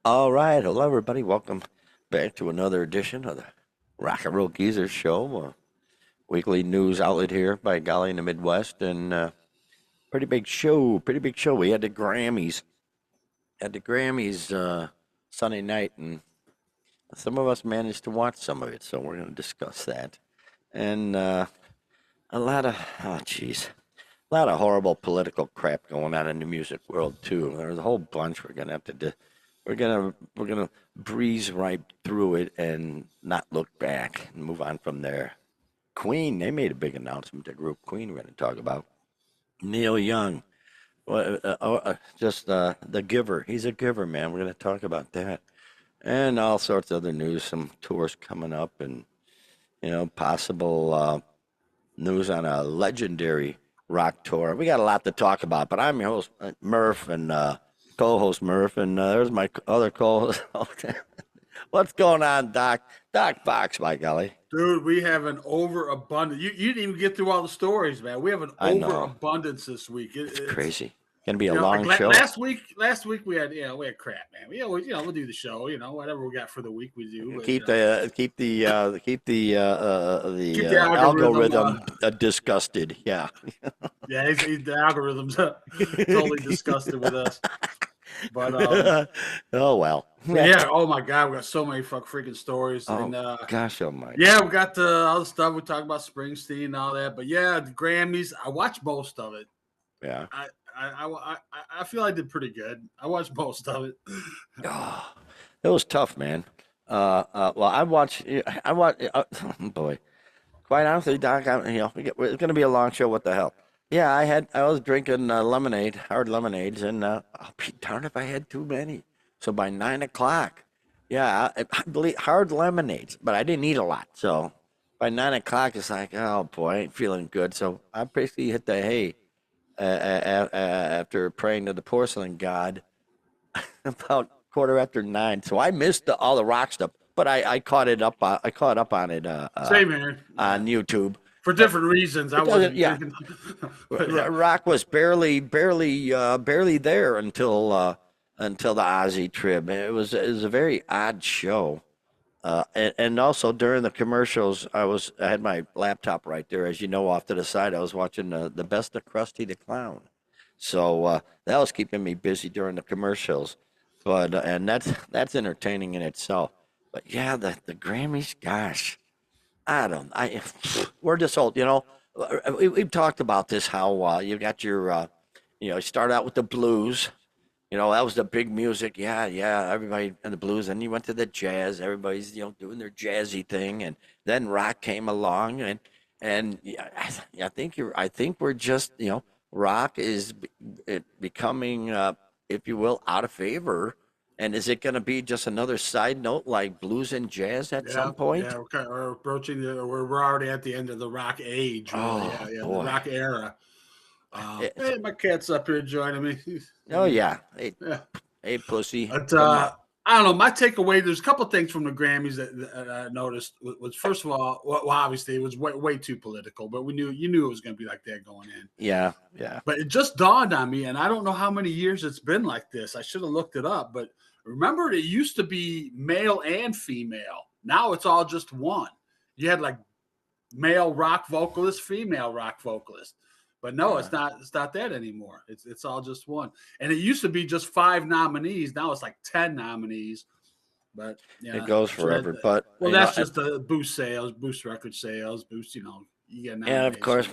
All right, hello everybody. Welcome back to another edition of the Rock and Roll Geezer Show, weekly news outlet here by golly in the Midwest, and pretty big show. Pretty big show. We had the Grammys Sunday night, and some of us managed to watch some of it, so we're going to discuss that, and a lot of jeez, a lot of horrible political crap going on in the music world too. There's a whole bunch we're gonna have to do. We're gonna breeze right through it and not look back and move on from there. Queen, they made a big announcement. The group Queen we're gonna talk about. Neil Young, just the giver. He's a giver, man. We're gonna talk about that and all sorts of other news. Some tours coming up and possible news on a legendary rock tour. We got a lot to talk about, but I'm your host, Murph, and co-host Murph, and there's my other co-host. What's going on, Doc? Doc Fox, my golly. Dude, we have an overabundance. You didn't even get through all the stories, man. We have an I know. overabundance this week. It's It's crazy. Gonna be a like long show. last week we had crap, man. We'll do the show, whatever we got for the week we do. But, Keep the keep the algorithm. algorithm disgusted. Yeah. Yeah, the algorithm's totally disgusted with us. But Oh well. yeah, oh my god, we got so many freaking stories. Oh And gosh, oh my. yeah, we got the other stuff. We talked about Springsteen and all that. But yeah, the Grammys. I watched most of it. Yeah. I feel I did pretty good. I watched most of it. Oh, it was tough, man. Well, I watched. Boy, quite honestly, Doc, it's gonna be a long show. What the hell? Yeah, I was drinking lemonade, hard lemonades, and I'll be darned if I had too many. So by 9 o'clock, yeah, I believe hard lemonades, but I didn't eat a lot. So by 9 o'clock, it's like, oh boy, I ain't feeling good. So I basically hit the hay after praying to the porcelain god about quarter after 9. So I missed all the rock stuff, but I caught it up. I caught up on it Same here. on YouTube. For different reasons. I wasn't Yeah. drinking. Yeah. Rock was barely there until the Ozzy trip. It was a very odd show. And also during the commercials, I had my laptop right there, as you know, off to the side. I was watching the best of Krusty the Clown, so that was keeping me busy during the commercials. But and that's entertaining in itself. But yeah, the Grammys, gosh, I don't. We're just old, you know. We've talked about this how you got your you start out with the blues. That was the big music. Yeah, yeah, everybody in the blues. And you went to the jazz. Everybody's, doing their jazzy thing. And then rock came along and yeah, I think we're just, rock is becoming if you will, out of favor. And is it going to be just another side note like blues and jazz at some Yeah, point? yeah, we're approaching we're already at the end of the rock age, really. Oh Yeah, yeah, the boy. rock era. It's, Hey, my cat's up here joining me. oh yeah. Hey, Yeah. hey pussy. But Come on. I don't know. My takeaway, there's a couple of things from the Grammys that I noticed was first of all, well, obviously it was way too political, but you knew it was going to be like that going in. Yeah, yeah. But it just dawned on me, and I don't know how many years it's been like this. I should have looked it up, but remember, it used to be male and female. Now it's all just one. You had like male rock vocalist, female rock vocalist. But no, Yeah. it's not. It's not that anymore. It's all just one. And it used to be just 5 nominees. Now it's like 10 nominees. But It yeah, goes so forever. But well, that's just the boost sales, boost record sales, boost. You get and of nominations. course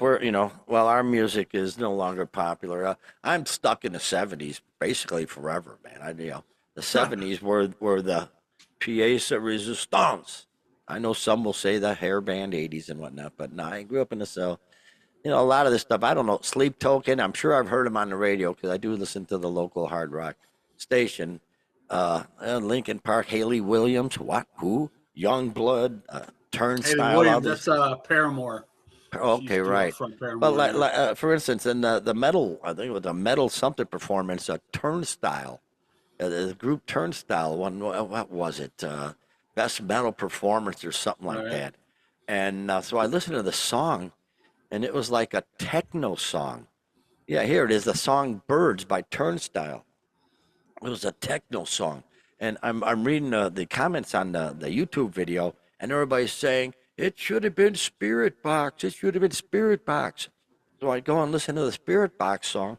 well, our music is no longer popular. I'm stuck in the '70s basically forever, man. The '70s were the pièce de résistance. I know some will say the hair band '80s and whatnot, but no, I grew up in the South. A lot of this stuff. I don't know. Sleep Token. I'm sure I've heard him on the radio because I do listen to the local hard rock station. Lincoln Park, Haley Williams. What? Who? Young Blood, Haley Turnstile. All Williams, this. that's Paramore. She used Okay, to do up right. front But Paramore. like, Yeah. for instance, in the metal, I think it was a metal something performance, a Turnstile, the group Turnstile. What was it? Best metal performance or something like Right. that. And so I listened to the song, and it was like a techno song. Yeah, here it is, the song "Birds" by Turnstile. It was a techno song, and I'm reading the comments on the YouTube video, and everybody's saying it should have been Spirit Box. It should have been Spirit Box. So I go and listen to the Spirit Box song,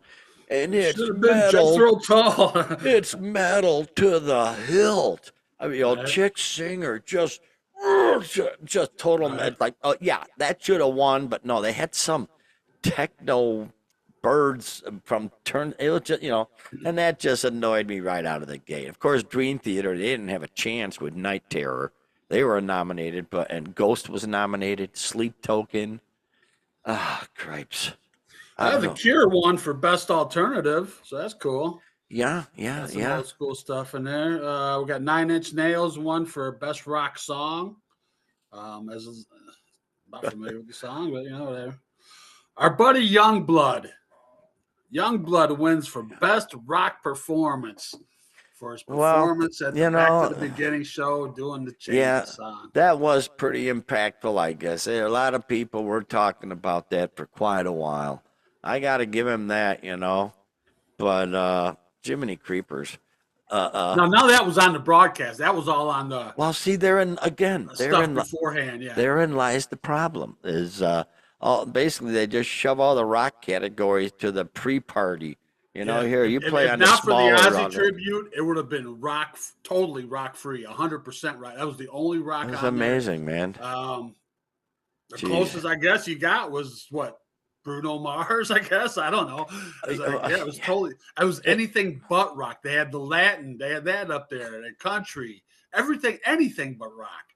and It should it's have been metal. Jethro Tull. It's metal to the hilt. I mean, Right. chick singer just total Right. like, oh yeah, that should have won, but no, they had some techno birds from turn. It was just, and that just annoyed me right out of the gate. Of course, Dream Theater, they didn't have a chance with Night Terror. They were nominated, and Ghost was nominated. Sleep Token. Ah, cripes. I don't The know. Cure won for best alternative, so that's cool. Yeah, Got some yeah. old school stuff in there. We got Nine Inch Nails won for best rock song. As not familiar with the song, but whatever. Our buddy Youngblood wins for best rock performance for his Well, performance at the you Back to the know, Beginning show doing the yeah, Changes song. that was pretty impactful, I guess. A lot of people were talking about that for quite a while. I got to give him that, But Jiminy Creepers. Now that was on the broadcast. That was all on the Well, see, stuff beforehand. Yeah. therein lies the problem. Is basically they just shove all the rock categories to the pre-party. Yeah. Here you play If on the not for the smaller Ozzy tribute, it would have been totally rock free, 100% right. That was the only rock That's on amazing, man. there. The Jeez. closest I guess you got was what? Bruno Mars, I guess. I don't know. It was totally. It was anything but rock. They had the Latin. They had that up there. The country, everything, anything but rock.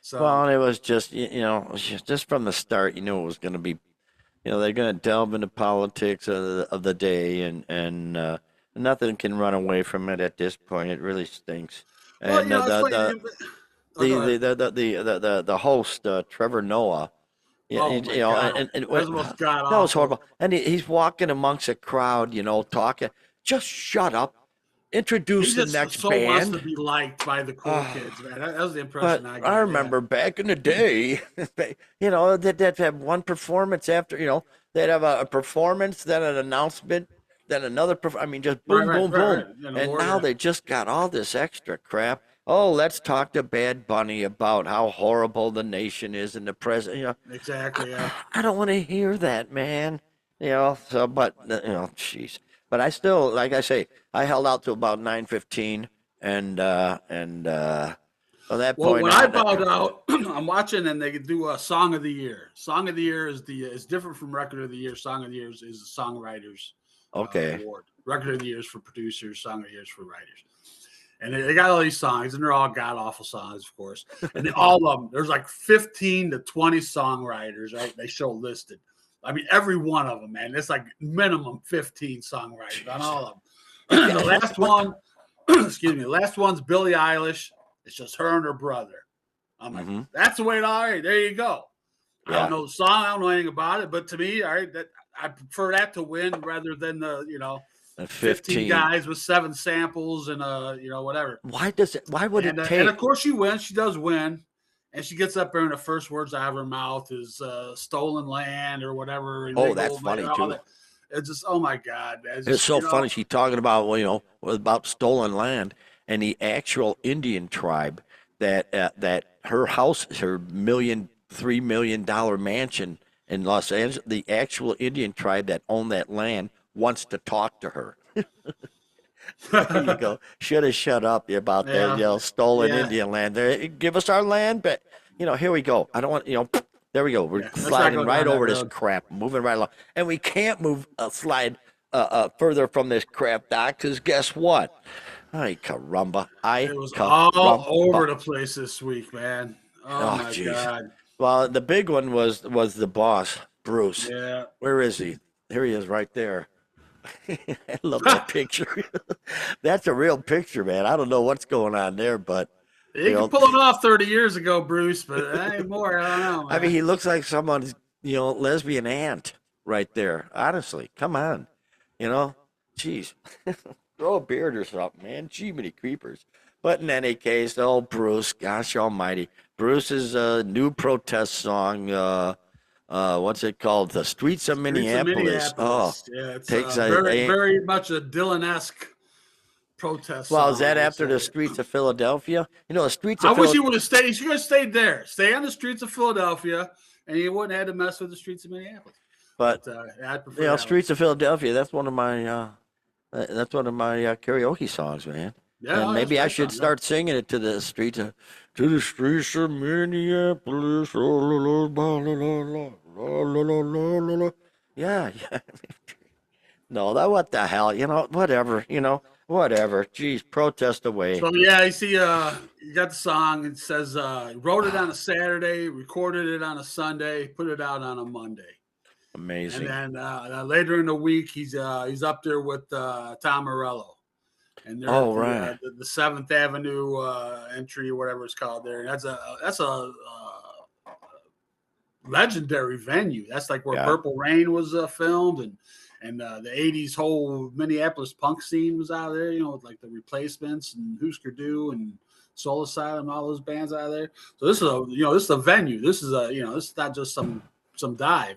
So Well, it was just just from the start, it was going to be, they're going to delve into politics of the day, and nothing can run away from it at this point. It really stinks. well, And the host Trevor Noah. Yeah, oh my God, and that was the most god that was awful. horrible. And he's walking amongst a crowd, talking. Just shut up. Introduce He the just next so wants to band. be liked by the cool kids, man. That was the impression But I got. I remember back in the day, they'd have one performance after, they'd have a performance, then an announcement, then another. I mean, just boom, boom, boom. And now they just got all this extra crap. Oh, let's talk to Bad Bunny about how horrible the nation is and the president. Exactly. Yeah. I don't want to hear that, man. So, but, jeez. But I still, like I say, I held out to about 9:15, and from that Well, point when on, I bowed out, I'm watching, and they do a Song of the Year. Song of the Year is different from Record of the Year. Song of the Year is the songwriters okay. award. Record of the Year is for producers. Song of the Year is for writers. And they got all these songs, and they're all god awful songs, of course. And all of them, there's like 15 to 20 songwriters, right? They show listed. I mean, every one of them, man. It's like minimum 15 songwriters on all of them. The last one, excuse me, the last one's Billie Eilish. It's just her and her brother. I'm like, that's the way. All right, there you go. I don't know the song. I don't know anything about it, but to me, all right, I prefer that to win rather than the 15 guys with 7 samples and whatever. Why would it take? And of course she wins. She does win. And she gets up there and the first words out of her mouth is stolen land or whatever. Oh, that's funny too. It's just, oh my God. It's so funny. She's talking about, about stolen land and the actual Indian tribe that her house, her $3 million mansion in Los Angeles, the actual Indian tribe that owned that land wants to talk to her. There you go. Should have shut up about that, stolen Indian land. Give us our land, but here we go. I don't want, there we go. We're sliding right over this crap, moving right along, and we can't slide further from this crap, Doc. Because guess what? Ay caramba! It was all over the place this week, man. Oh my God! Well, the big one was the boss, Bruce. Yeah. Where is he? Here he is, right there. I love that picture. That's a real picture, man. I don't know what's going on there, but you can pull it off 30 years ago, Bruce, but anymore, I don't know. Man. I mean, he looks like someone's lesbian aunt right there. Honestly, come on, jeez, grow a beard or something, man. Jiminy creepers. But in any case, Bruce, gosh almighty, Bruce's new protest song. What's it called? The Streets of Minneapolis. Oh, yeah, it's very much a Dylan-esque protest Well, is song. that I after the say. streets of Philadelphia? You know, the streets I of wish he Philadelphia. would have stayed. He should have stayed there. Stay on the streets of Philadelphia, and he wouldn't have had to mess with the streets of Minneapolis. But But I'd you prefer know, that one. streets of Philadelphia. That's one of my karaoke songs, man. Yeah, And oh, that's a maybe I great should song. Yeah. start singing it to the streets of Minneapolis. Oh, la, la, la, la, la, la, la, la, la, la. Yeah, yeah. No, that what the hell? You know, whatever. You know, whatever. Jeez, protest away. So yeah, you see, you got the song. It says wrote it on a Saturday, recorded it on a Sunday, put it out on a Monday, and Amazing. then later in the week he's up there with Tom Morello, and they're at Oh, right. the Seventh Avenue entry or whatever it's called there. And that's a legendary venue. That's like where Yeah. Purple Rain was filmed, and the '80s whole Minneapolis punk scene was out of there. You know, with like the Replacements and Husker Du and Soul Asylum, all those bands out of there. So this is this is a venue. This is this is not just some dive.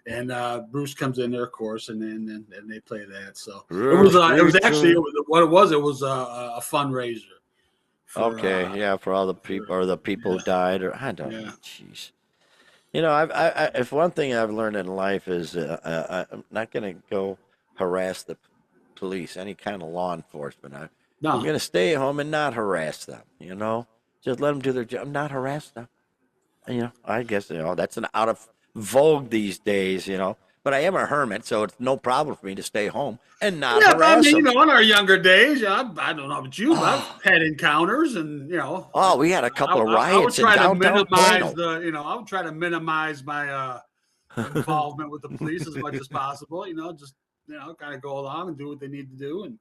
And Bruce comes in there, of course, and then they play that. So it was actually what it was. It was a fundraiser. For, Okay, yeah, for all the people or the people who died, or I don't know. Jeez. You know, if one thing I've learned in life is I'm not going to go harass the police, any kind of law enforcement. I'm going to stay at home and not harass them. You know, just let them do their job, not harass them. You know, I guess that's an out of vogue these days. You know, but I am a hermit, so it's no problem for me to stay home and not harass them. In our younger days, I don't know about you, but I've had encounters, and Oh, we had a couple of riots in downtown Plano. I would try to minimize my involvement with the police as much as possible. Just kind of go along and do what they need to do. And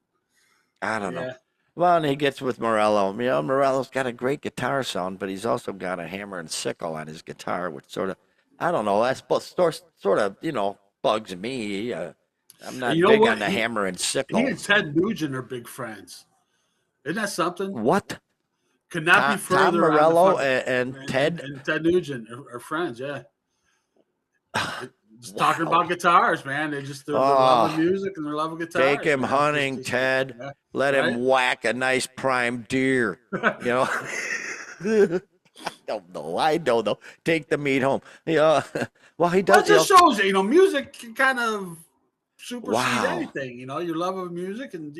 I don't know. Well, and he gets with Morello. You know, Morello's got a great guitar sound, but he's also got a hammer and sickle on his guitar, which sort of, I don't know, that's sort of, bugs me. I'm not big on the hammer and sickle. He and Ted Nugent are big friends. Isn't that something? What? Could not be further. Tom Morello and Ted? And Ted Nugent are friends, yeah. Just talking about guitars, man. They're love of music and their love of guitars. Take him hunting, Ted. Yeah. Let him whack a nice prime deer. I don't know. Take the meat home. Well, he does. That just shows you, music can kind of supersede anything. Your love of music, and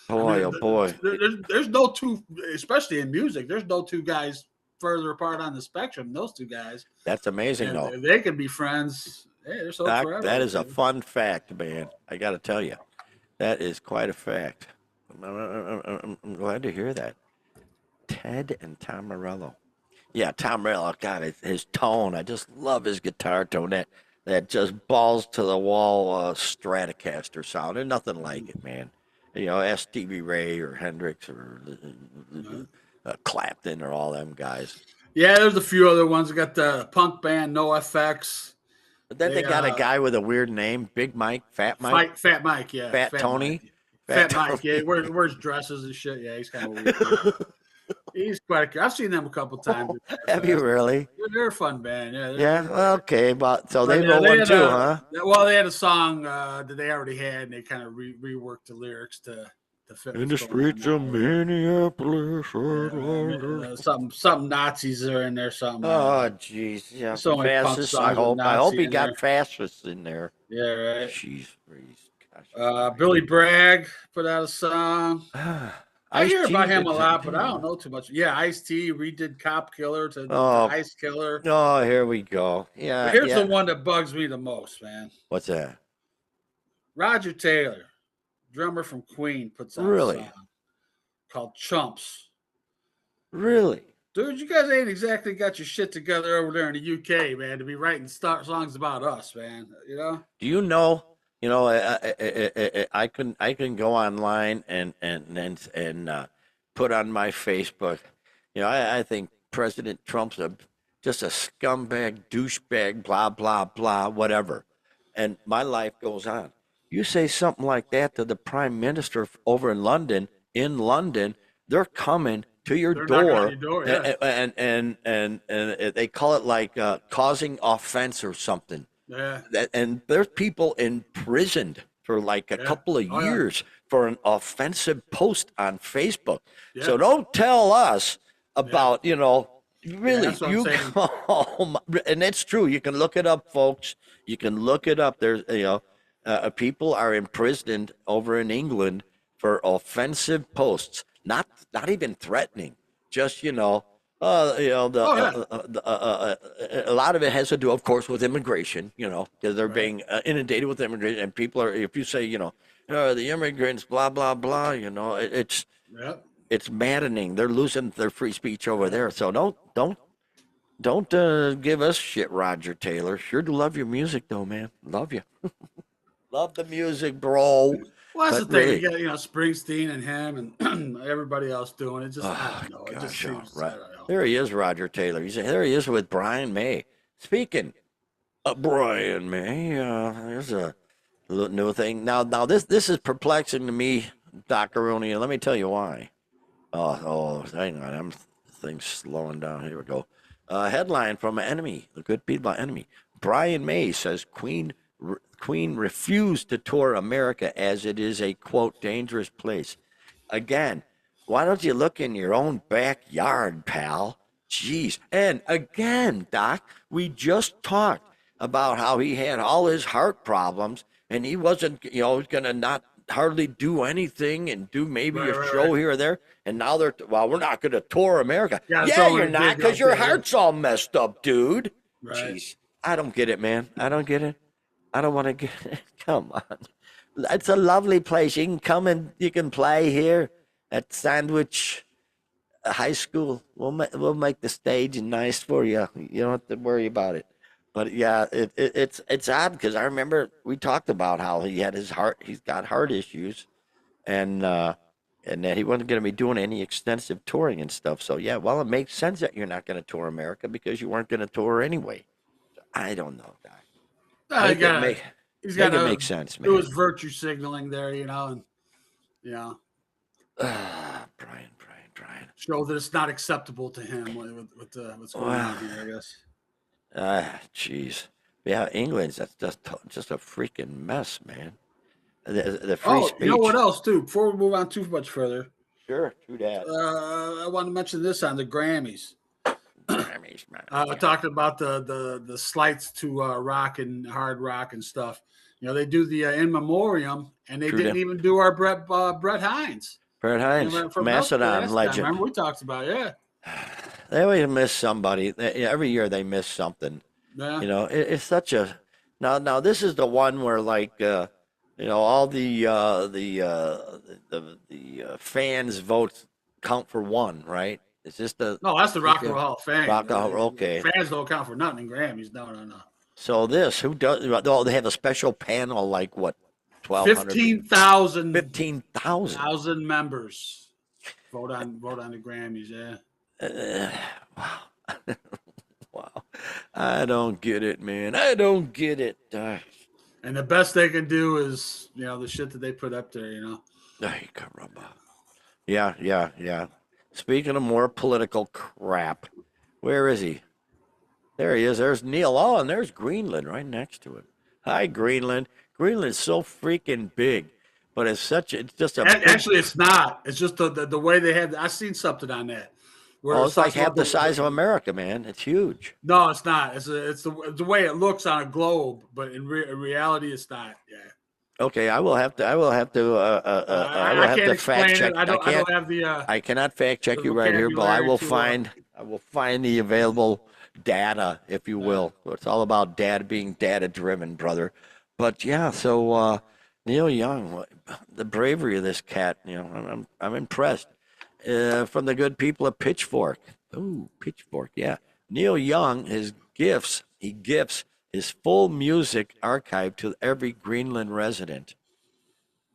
boy. There's no two, especially in music. There's no two guys further apart on the spectrum. Those two guys. That's amazing, though. They can be friends. Hey, they're so forever. That is a fun fact, man. I got to tell you, that is quite a fact. I'm glad to hear that. Ted and Tom Morello. Yeah, Tom Morello, God, his tone. I just love his guitar tone. That just balls to the wall Stratocaster sound. There's nothing like it, man. Ask Stevie Ray or Hendrix or Clapton or all them guys. Yeah, there's a few other ones. We got the punk band No FX. But then they got a guy with a weird name, Big Mike, Fat Mike. Fat Mike, yeah. Fat Tony. Fat Mike, yeah. Wears dresses and shit. Yeah, he's kind of weird. He's quite I've seen them a couple times. Have you really? They're a fun band. Yeah. Yeah. Okay. But they wrote one too, huh? Well, they had a song that they already had, and they kind of reworked the lyrics to fit. In the streets of Minneapolis. Some Nazis are in there. Something. Oh, jeez. Yeah. Fascists. I hope he got fascists in there. Yeah. Right. Jeez. Billy Bragg put out a song. I hear about him a lot, but I don't know too much. Yeah, Ice-T redid Cop Killer to Ice Killer. Oh, here we go. Yeah. But here's the one that bugs me the most, man. What's that? Roger Taylor, drummer from Queen, puts out a song called Chumps. Really? Dude, you guys ain't exactly got your shit together over there in the UK, man, to be writing songs about us, man. Do you know? I can go online and put on my Facebook. I think President Trump's just a scumbag, douchebag, blah blah blah, whatever, and my life goes on. You say something like that to the Prime Minister over in London, they're coming to your door, and they call it like causing offense or something. Yeah. And there's people imprisoned for like a couple of years for an offensive post on Facebook. Yeah. So don't tell us about, really, that's what I'm saying. and it's true. You can look it up, folks. You can look it up. There's, people are imprisoned over in England for offensive posts, not even threatening, just, Oh yeah. a lot of it has to do, of course, with immigration, because they're being inundated with immigration, and people are, if you say, the immigrants, blah, blah, blah, Yep. it's maddening. They're losing their free speech over there. So don't give us shit, Roger Taylor. Sure do love your music, though, man. Love you. Love the music, bro. Well, that's But the thing. really, You got, Springsteen and him and everybody else doing it. Just, I oh don't know. It just gosh, seems, I right. don't know. There he is, Roger Taylor. There he is with Brian May. Speaking of Brian May, there's a little new thing. Now this is perplexing to me, Dr. Rooney, and let me tell you why. Hang on, things slowing down. Here we go. Headline from Enemy, the good people at Enemy. Brian May says Queen refused to tour America as it is a, quote, dangerous place. Again, why don't you look in your own backyard, pal? Jeez. And again, Doc, we just talked about how he had all his heart problems and he wasn't, going to not hardly do anything and do maybe a show here or there. And now we're not going to tour America. Yeah, you're not, because your heart's all messed up, dude. Right. Jeez. I don't get it, man. I don't get it. I don't want to get it. Come on. It's a lovely place. You can come and you can play here at Sandwich High School. We'll make the stage nice for you. You don't have to worry about it. But yeah, it's odd because I remember we talked about how he's got heart issues, and that he wasn't going to be doing any extensive touring and stuff. So yeah, well, it makes sense that you're not going to tour America because you weren't going to tour anyway. I don't know, guy. He's got to make sense, man. do his virtue signaling there, and Brian. show that it's not acceptable to him with what's going on here, I guess. Jeez. Yeah, England's that's just a freaking mess, man. The free speech. You know what else too? Before we move on too much further, sure, true that. I want to mention this on the Grammys. Grammys, man. Talking about the slights to rock and hard rock and stuff. They do the in memoriam, and they didn't even do our Brett Hines. Brett Hines, Macedon legend. Remember we talked about it. Yeah. They always miss somebody. Every year they miss something. Yeah. It's such a now. This is the one where all the fans votes count for one, right? It's just no, that's the Rock and Roll Hall of Fame. Okay. Fans don't count for nothing in Grammys. No. So who does? Oh, they have a special panel, like what? 15,000 members vote on the Grammys. Yeah. Wow. Wow. I don't get it, man. I don't get it. And the best they can do is, the shit that they put up there, Ay, caramba. Yeah. Speaking of more political crap, where is he? There he is. There's Neil. Oh, and there's Greenland right next to him. Hi, Greenland. Greenland's so freaking big, but it's just a. Actually, it's not. It's just the way they have. I've seen something on that. It's like half the size of America, man. It's huge. No, it's not. It's the way it looks on a globe, but in reality, it's not. Yeah. Okay, I will have to fact check. I cannot fact check you right here, but I will find the available data, if you will. It's all about data, being data driven, brother. But yeah, so Neil Young, the bravery of this cat, I'm impressed. From the good people at Pitchfork. Ooh, Pitchfork, yeah. Neil Young, he gifts his full music archive to every Greenland resident.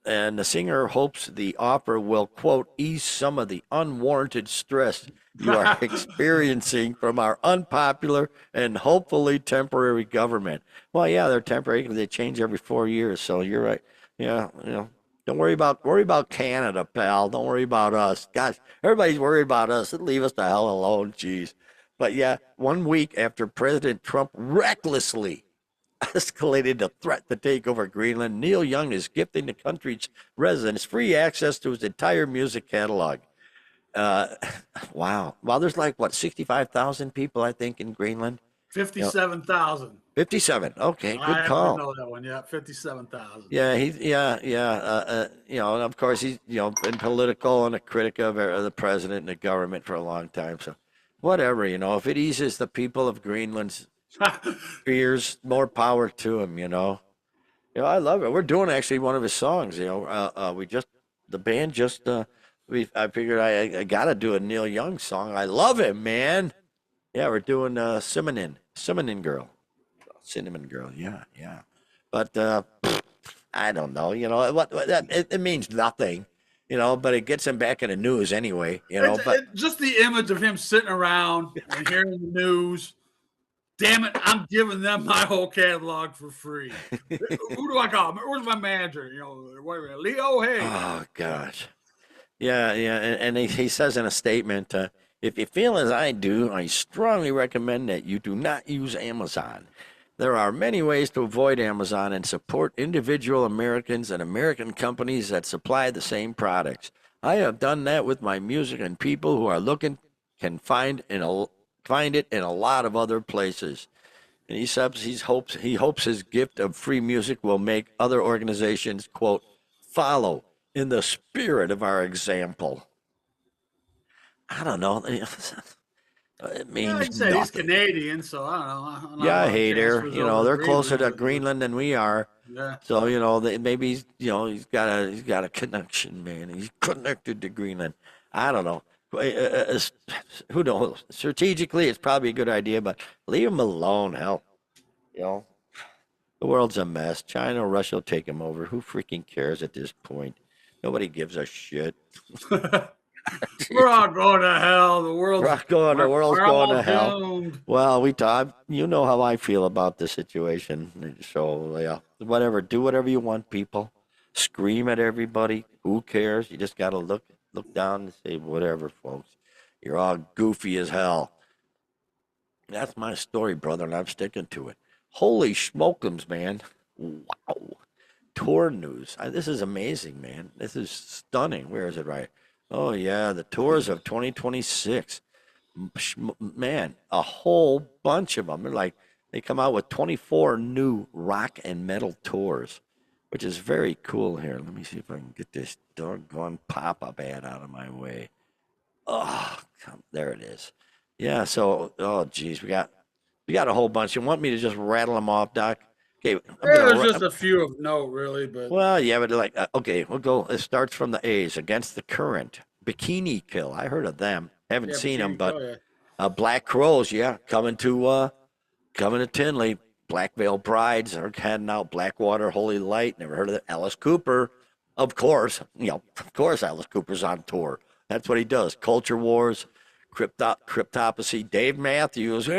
And the singer hopes the offer will, quote, ease some of the unwarranted stress you are experiencing from our unpopular and hopefully temporary government. Well, yeah, they're temporary because they change every 4 years. So you're right. Yeah, don't worry about Canada, pal. Don't worry about us. Gosh, everybody's worried about us. Leave us the hell alone, jeez. But yeah, 1 week after President Trump recklessly escalated a threat to take over Greenland, Neil Young is gifting the country's residents free access to his entire music catalog. Uh, wow. Well, there's like what 65,000 people I think in Greenland. You know, 57,000. 57. Okay, good I didn't call. know that one. Yeah, 57,000. Yeah, you know, and of course he's been political and a critic of the president and the government for a long time. So, whatever, if it eases the people of Greenland's fears, more power to him. I love it. We're doing actually one of his songs. The band just I figured I gotta do a Neil Young song. I love him, man. Yeah, we're doing Cinnamon Girl, Cinnamon Girl. Yeah, yeah. But I don't know. It means nothing. But it gets him back in the news anyway. But Just the image of him sitting around and hearing the news. Damn it, I'm giving them my whole catalog for free. Who do I call? Where's my manager? Wait a minute, Leo, hey. Oh gosh. Yeah, yeah, and he says in a statement, if you feel as I do, I strongly recommend that you do not use Amazon. There are many ways to avoid Amazon and support individual Americans and American companies that supply the same products. I have done that with my music, and people who are looking can find it in a lot of other places. And he says he hopes his gift of free music will make other organizations, quote, follow in the spirit of our example. I don't know. It means Like I said, he's nothing. Canadian, so I don't know. Yeah, How it hater. transfers over to They're closer to Greenland. Greenland than we are. Yeah. So maybe he's got a connection, man. He's connected to Greenland. I don't know. Who knows? Strategically, it's probably a good idea, but leave him alone. Hell, you know, the world's a mess. China or Russia will take him over. Who freaking cares at this point? Nobody gives a shit. We're all going to hell. The world's The world's we're going all to hell. doomed. Well, we talk. You know how I feel about the situation. So yeah, whatever. Do whatever you want, people. Scream at everybody. Who cares? You just gotta look down and say whatever, folks. You're all goofy as hell. That's my story, brother, and I'm sticking to it. Holy smokums, man! Wow. Tour news. This is amazing, man. This is stunning. Where is it? Right. Oh yeah, the tours of 2026. Man, a whole bunch of them. They come out with 24 new rock and metal tours, which is very cool. Here, let me see if I can get this doggone pop-up ad out of my way. Oh, there it is. Yeah. So, oh geez, we got a whole bunch. You want me to just rattle them off, Doc? Okay, There's just a few of note, really, but well, yeah, but okay, we'll go. It starts from the A's against the current. Bikini Kill. I heard of them. Haven't seen them, but Black Crows, yeah, coming to Tinley. Black Veil Brides are heading out. Blackwater, Holy Light. Never heard of that. Alice Cooper, of course. Of course, Alice Cooper's on tour. That's what he does. Culture Wars, Cryptopsy. Dave Matthews.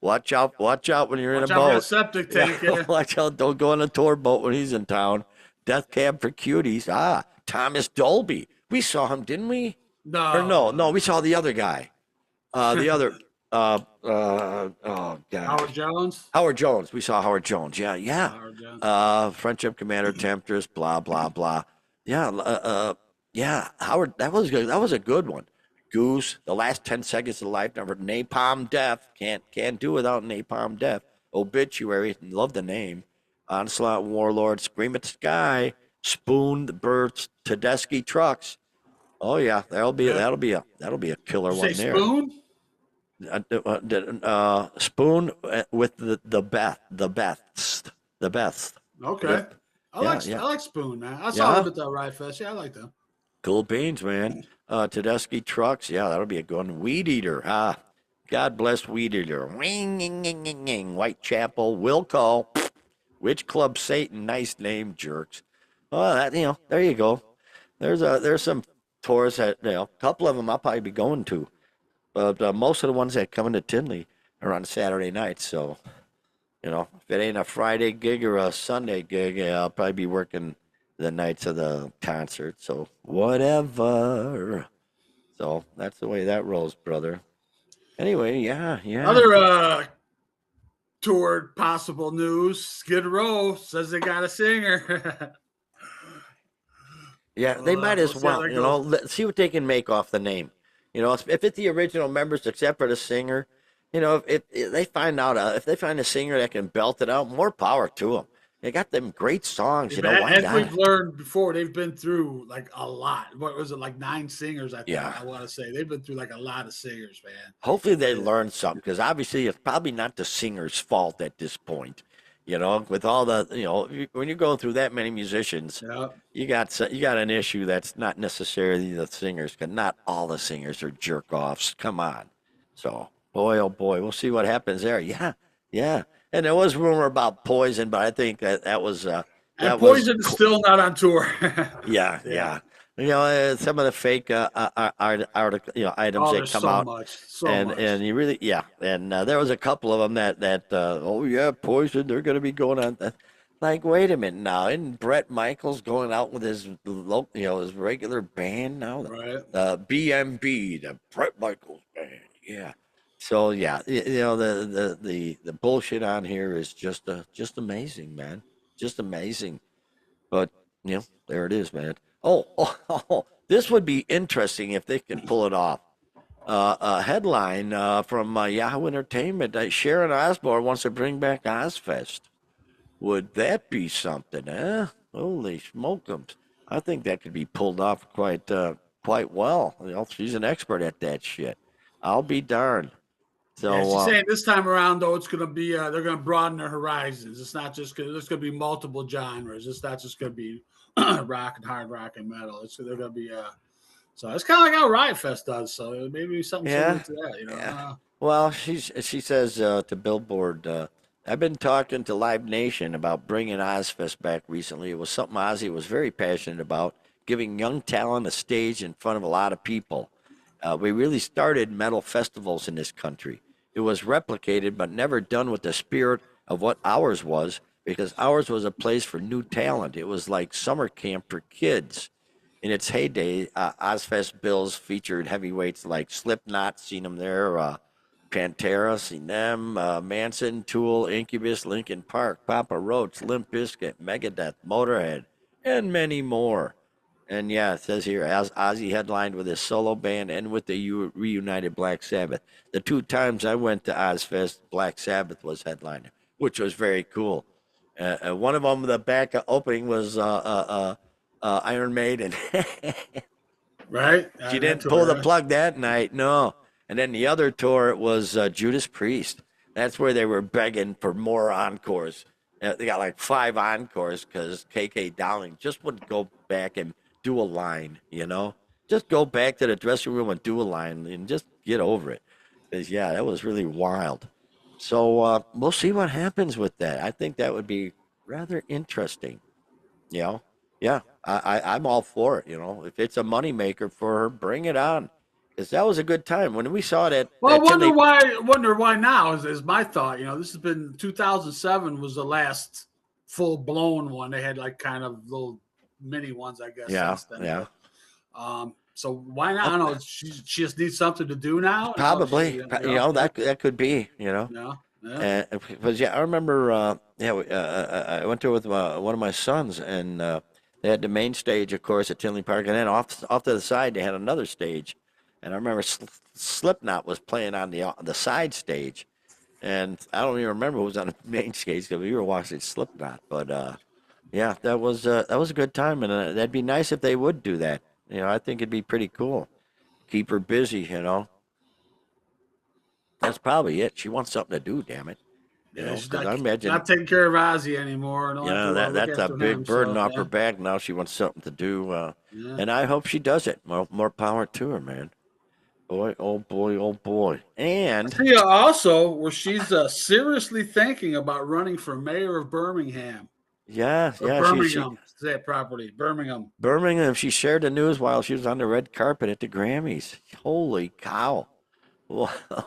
Watch out when you're in a boat. Septic tank. Yeah. Watch out! Don't go on a tour boat when he's in town. Death Cab for Cuties. Thomas Dolby. We saw him, didn't we? No. We saw the other guy. The other. Oh God. Howard Jones. We saw Howard Jones. Yeah. Howard Jones. Friendship Commander, Temptress. Blah blah blah. Yeah. Yeah. Howard. That was good. That was a good one. Goose. The Last 10 Seconds of Life. Number Napalm Death. Can't do without Napalm Death. Obituary. Love the name. Onslaught Warlord. Scream at the Sky. Spoon. The Birds. Tedeschi Trucks. Oh yeah, that'll be a killer one there. Spoon. Spoon with the best. Okay. I like Spoon, man. I saw them at the Ride Fest. Yeah, I like them. Cool beans, man. Tedeschi Trucks. Yeah, that'll be a good one. Weed Eater. God bless Weed Eater. Whitechapel. Wilco. Witch Club Satan. Nice name, jerks. Oh, there you go. There's some tours that a couple of them I'll probably be going to, but most of the ones that come into Tinley are on Saturday nights. So, if it ain't a Friday gig or a Sunday gig, I'll probably be working the nights of the concert. So whatever. So that's the way that rolls, brother. Anyway, yeah. Other toward possible news. Skid Row says they got a singer. Yeah, they might We'll as see how well, that goes. let's see what they can make off the name. If it's the original members except for the singer, if they find out, if they find a singer that can belt it out, more power to them. They got them great songs, why As we've not? learned before, they've been through like a lot. What was it, like 9 singers? I think Yeah. I want to say they've been through like a lot of singers, man. Hopefully they Yeah. learn something because obviously it's probably not the singer's fault at this point. With all the, when you're going through that many musicians, Yeah. you got an issue that's not necessarily the singers, because not all the singers are jerk offs. Come on. So, boy, oh boy, we'll see what happens there. Yeah, yeah. And there was rumor about Poison, but I think that was And that was Poison is still not on tour. yeah, Yeah. yeah. Some of the fake article, items Oh, that there's come so out, much, so and much. you really, yeah. And there was a couple of them that oh yeah, Poison, they're going to be going on. Like, wait a minute now, isn't Brett Michaels going out with his his regular band now? Right. The BMB, the Brett Michaels band, yeah. So yeah, the bullshit on here is just amazing, man, just amazing. But there it is, man. This would be interesting if they can pull it off. A headline from Yahoo Entertainment: Sharon Osbourne wants to bring back Ozfest. Would that be something, eh? Holy smokums! I think that could be pulled off quite well. She's an expert at that shit. I'll be darned. Yeah, So she's saying this time around though it's going to be they're going to broaden their horizons. It's not just going. There's going to be multiple genres. It's not just going to be rock and hard rock and metal. They're going to be so it's kind of like how Riot Fest does. So maybe something similar yeah, to that. yeah. Well, she says to Billboard, I've been talking to Live Nation about bringing Ozfest back recently. It was something Ozzy was very passionate about, giving young talent a stage in front of a lot of people. We really started metal festivals in this country. It was replicated, but never done with the spirit of what ours was, because ours was a place for new talent. It was like summer camp for kids. In its heyday, Ozfest bills featured heavyweights like Slipknot, seen them there, Pantera, seen them, Manson, Tool, Incubus, Linkin Park, Papa Roach, Limp Bizkit, Megadeth, Motorhead, and many more. And yeah, it says here, as Ozzy headlined with his solo band and with the reunited Black Sabbath. The two times I went to Ozfest, Black Sabbath was headliner, which was very cool. One of them, the back opening was Iron Maiden. Right. She That didn't pull tour. the Yeah. plug that night, no. And then the other tour it was Judas Priest. That's where they were begging for more encores. They got like 5 encores because KK Dowling just wouldn't go back and do a line, Just go back to the dressing room and do a line and just get over it. 'Cause, yeah, that was really wild. So we'll see what happens with that. I think that would be rather interesting. You know, yeah, I'm all for it. If it's a moneymaker for her, bring it on. Because that was a good time when we saw that Well, that Chimney. wonder why now is my thought. This has been 2007 was the last full blown one. They had like kind of little mini ones, I guess, Yeah, since then. yeah, But so why not? I don't know. She just needs something to do now. probably. That could be. yeah, yeah. Because yeah, I remember. I went there with one of my sons, and they had the main stage, of course, at Tinley Park, and then off to the side they had another stage, and I remember Slipknot was playing on the side stage, and I don't even remember who was on the main stage because we were watching Slipknot, but yeah, that was a good time, and that'd be nice if they would do that. I think it'd be pretty cool. Keep her busy. That's probably it. She wants something to do, damn it. Yeah, she's Because I imagine, not taking care of Ozzy anymore. Don't have to look that's a after him. big burden So off yeah, her back now. She wants something to do, yeah. and I hope she does it. More power to her, man. Boy, oh boy, oh boy. And See, also, where she's seriously thinking about running for mayor of Birmingham yeah, or yeah, she Birmingham. Say it properly, Birmingham. Birmingham. She shared the news while she was on the red carpet at the Grammys. Holy cow!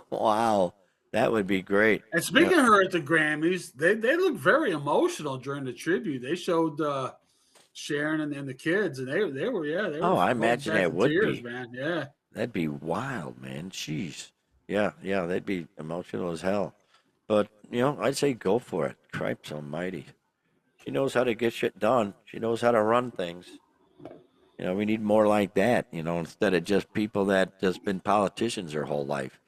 Wow, that would be great. And speaking of her at the Grammys, they look very emotional during the tribute. They showed Sharon and the kids, and they were Oh, I going imagine back that to would tears, be. man. Yeah. That'd be wild, man. Jeez. Yeah, yeah, they'd be emotional as hell. But I'd say go for it. Cripes almighty. She knows how to get shit done. She knows how to run things. We need more like that, instead of just people that just been politicians their whole life.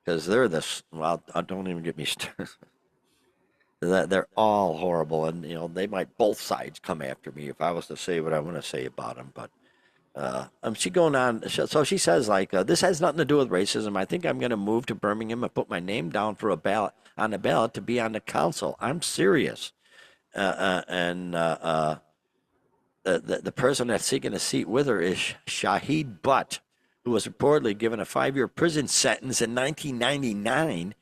Because they're well, don't even get me started. They're all horrible, and they might both sides come after me if I was to say what I want to say about them. But she going on. So she says this has nothing to do with racism. I think I'm going to move to Birmingham and put my name down for a ballot on the ballot to be on the council. I'm serious. And the person that's seeking a seat with her is Shahid Butt, who was reportedly given a 5-year prison sentence in 1999.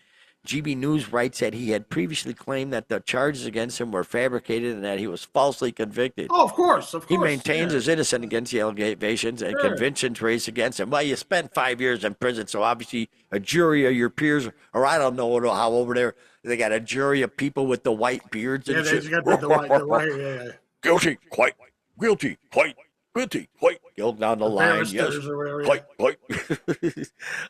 GB News writes that he had previously claimed that the charges against him were fabricated and that he was falsely convicted. Oh, of course. He maintains his innocence against the allegations and convictions raised against him. Well, you spent 5 years in prison, so obviously a jury of your peers, or I don't know how over there they got a jury of people with the white beards and shit. Yeah, they got the white, yeah. Guilty, quite, guilty, quite, guilty, quite. Go down the line, yes, quite.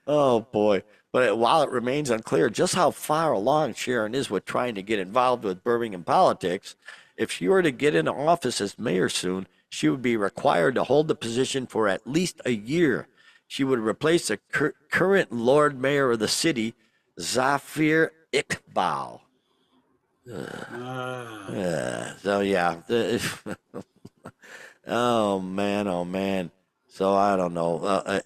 Oh boy! But while it remains unclear just how far along Sharon is with trying to get involved with Birmingham politics, if she were to get into office as mayor soon, she would be required to hold the position for at least a year. She would replace the current Lord Mayor of the city, Zafir Iqbal. So yeah. Oh man. So I don't know.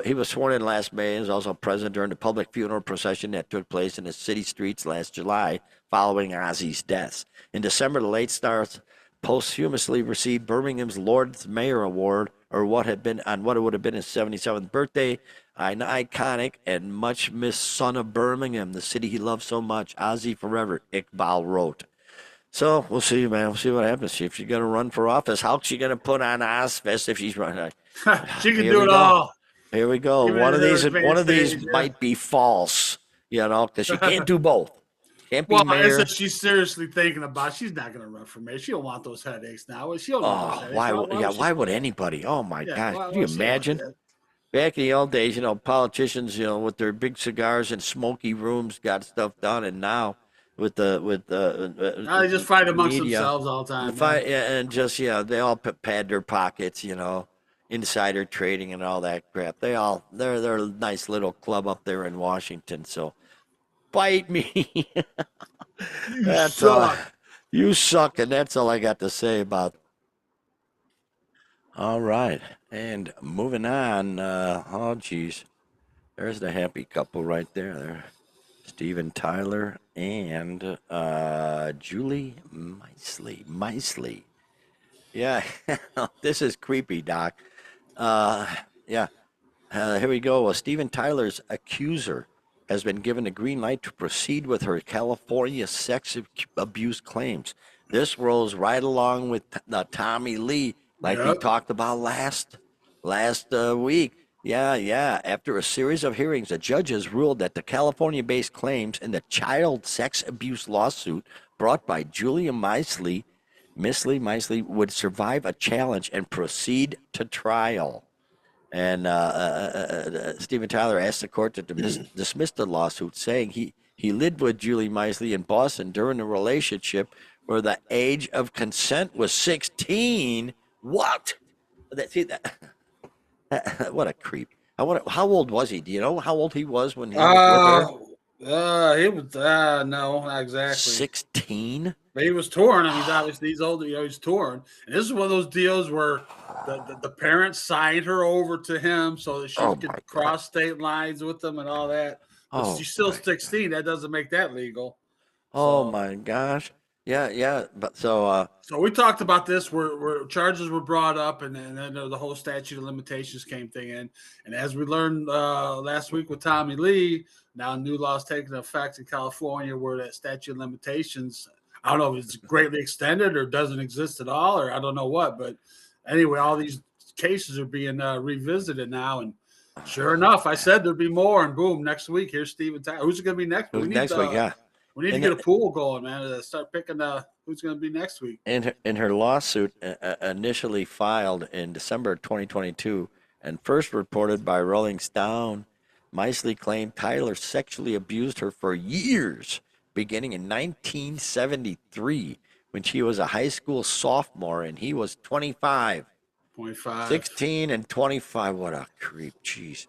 He was sworn in last May and was also present during the public funeral procession that took place in the city streets last July following Ozzy's death. In December, the late star posthumously received Birmingham's Lord's Mayor Award, or what it would have been his 77th birthday. An iconic and much missed son of Birmingham, the city he loved so much. Ozzy forever, Iqbal wrote. So we'll see, man. We'll see what happens. See if she's going to run for office. How's she going to put on Ozfest if she's running? She can do it all. Here we go. One of these might be false, because she can't do both. Can't be mayor. She's seriously thinking about. She's not going to run for mayor. She don't want those headaches now. She don't want those headaches. Why would anybody? Oh my gosh! Can you imagine? Back in the old days, politicians, with their big cigars and smoky rooms, got stuff done, and now. They just fight amongst themselves all the time. They all pad their pockets, insider trading and all that crap. They're a nice little club up there in Washington. So, bite me. You suck. You suck, and that's all I got to say about. All right, and moving on. Oh, geez, there's the happy couple right there. Steven Tyler and Julie Meisley. Yeah, this is creepy, Doc. Here we go. Steven Tyler's accuser has been given a green light to proceed with her California sex abuse claims. This rolls right along with Tommy Lee, like we talked about last week. Yeah. After a series of hearings, the judges ruled that the California-based claims in the child sex abuse lawsuit brought by Julia Meisley would survive a challenge and proceed to trial. And Steven Tyler asked the court to dismiss the lawsuit, saying he lived with Julie Meisley in Boston during a relationship where the age of consent was 16. What? What a creep. How old was he? Do you know how old he was when he was with her? He was, no, not exactly. 16? But he was touring. He's older. He's touring. And this is one of those deals where the parents signed her over to him so that she could cross state lines with them and all that. But she's still 16. That doesn't make that legal. Oh, my gosh. Yeah. But so we talked about this where charges were brought up, and then the whole statute of limitations came in. And as we learned last week with Tommy Lee, now new laws taking effect in California where that statute of limitations, I don't know if it's greatly extended or doesn't exist at all, or I don't know what. But anyway, all these cases are being revisited now. And sure enough, I said there'd be more, and boom, next week, here's Steven Tyler. Who's it going to be next week? Next week, yeah. We need to get a pool going, man. Start picking who's going to be next week. In her lawsuit, initially filed in December 2022 and first reported by Rolling Stone, Meisley claimed Tyler sexually abused her for years beginning in 1973 when she was a high school sophomore and he was 25. 0.5. 16 and 25. What a creep. Jeez.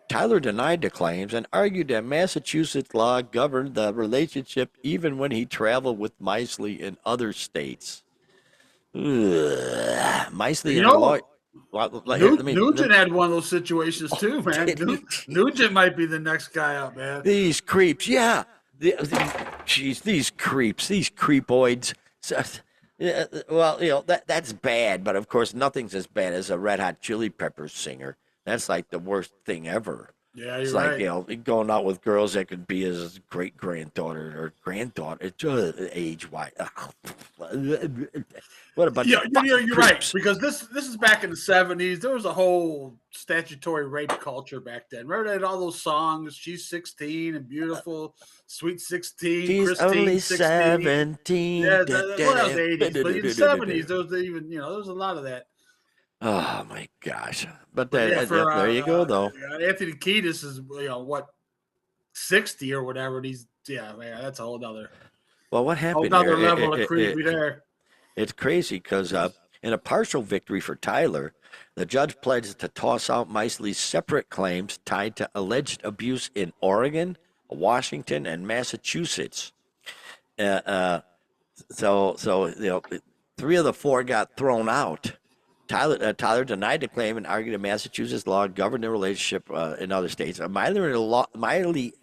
Tyler denied the claims and argued that Massachusetts law governed the relationship even when he traveled with Meisley in other states. Ugh. Meisley You and her know, lawyer. Well, here, let me. Nugent had one of those situations too, man. Did he? Nugent might be the next guy up, man. These creeps, yeah. Jeez, these creeps, these creepoids. So, yeah, well, that's bad, but of course, nothing's as bad as a Red Hot Chili Peppers singer. That's like the worst thing ever. Yeah, It's you're like, right. going out with girls that could be his great granddaughter or granddaughter. It's age wise. What a bunch Yeah, of fucking you're right, creeps. because this is back in the 70s. There was a whole statutory rape culture back then. Remember they had all those songs? She's 16 and beautiful, sweet 16, She's Christine only 16. 17. Yeah, well, that was the 80s, but in the 70s there was even there was a lot of that. Oh my gosh! But But yeah, yep, for there you go, though. Anthony Kiedis is what 60 or whatever. And he's man, that's a whole other Well, what happened here? level of creepy there. It's crazy because in a partial victory for Tyler, the judge pledged to toss out Meisley's separate claims tied to alleged abuse in Oregon, Washington, and Massachusetts. Uh, uh, so three of the four got thrown out. Tyler denied the claim and argued that Massachusetts law governed the relationship in other states. Meisley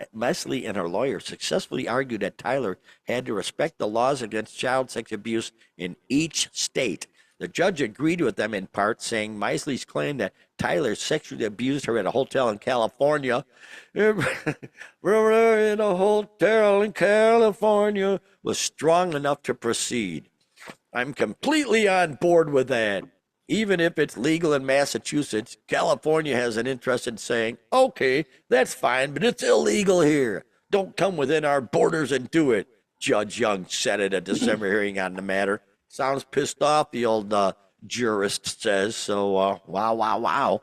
and her lawyer successfully argued that Tyler had to respect the laws against child sex abuse in each state. The judge agreed with them in part, saying Meisley's claim that Tyler sexually abused her at a hotel in California, in a hotel in California, was strong enough to proceed. I'm completely on board with that. Even if it's legal in Massachusetts, California has an interest in saying, okay, that's fine, but it's illegal here. Don't come within our borders and do it, Judge Young said at a December hearing on the matter. Sounds pissed off, the old jurist says. So, wow.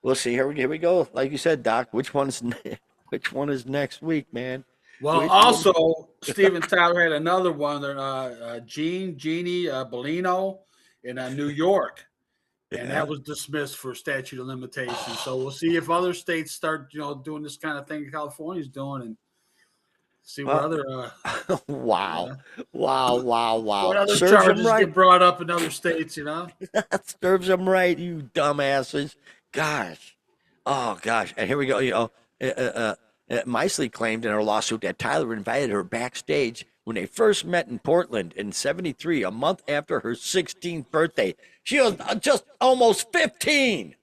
We'll see. Here we go. Like you said, Doc, which one is next week, man? Well, also, Steven Tyler had another one, Jeannie Bellino in New York. And that was dismissed for statute of limitations. So we'll see if other states start, doing this kind of thing California's doing, and see what other wow. what other Serves charges right. get brought up in other states. Serves them right, you dumbasses. Gosh. Oh gosh. And here we go. Meisley claimed in her lawsuit that Tyler invited her backstage when they first met in Portland in '73, a month after her 16th birthday. She was just almost 15.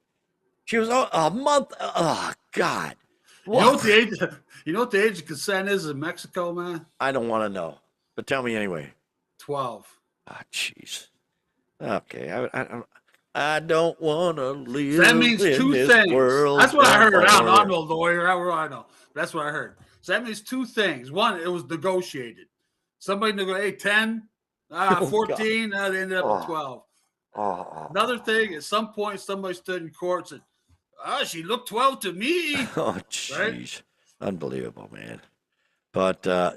She was a month. Oh God! You know what the age of consent is in Mexico, man? I don't want to know, but tell me anyway. 12. Ah, jeez. Okay, I don't want to live. So that means two things. That's what I heard. I'm no lawyer. I know. That's what I heard. So that means two things. One, it was negotiated. Somebody negotiated 10, 14. They ended up at 12. Another thing, at some point, somebody stood in court and said, she looked 12 to me. Oh, jeez. Right? Unbelievable, man. But, so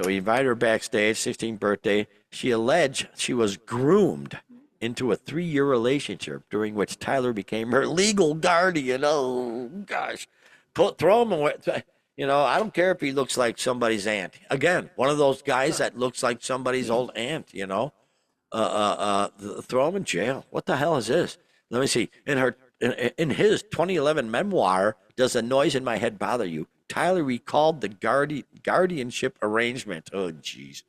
we invited her backstage, 16th birthday. She alleged she was groomed into a 3-year relationship during which Tyler became her legal guardian. Oh, gosh. Throw him away. I don't care if he looks like somebody's aunt. Again, one of those guys that looks like somebody's old aunt, throw him in jail. What the hell is this? Let me see. In his 2011 memoir, Does the Noise in My Head Bother You? Tyler recalled the guardianship arrangement. Oh, jeez.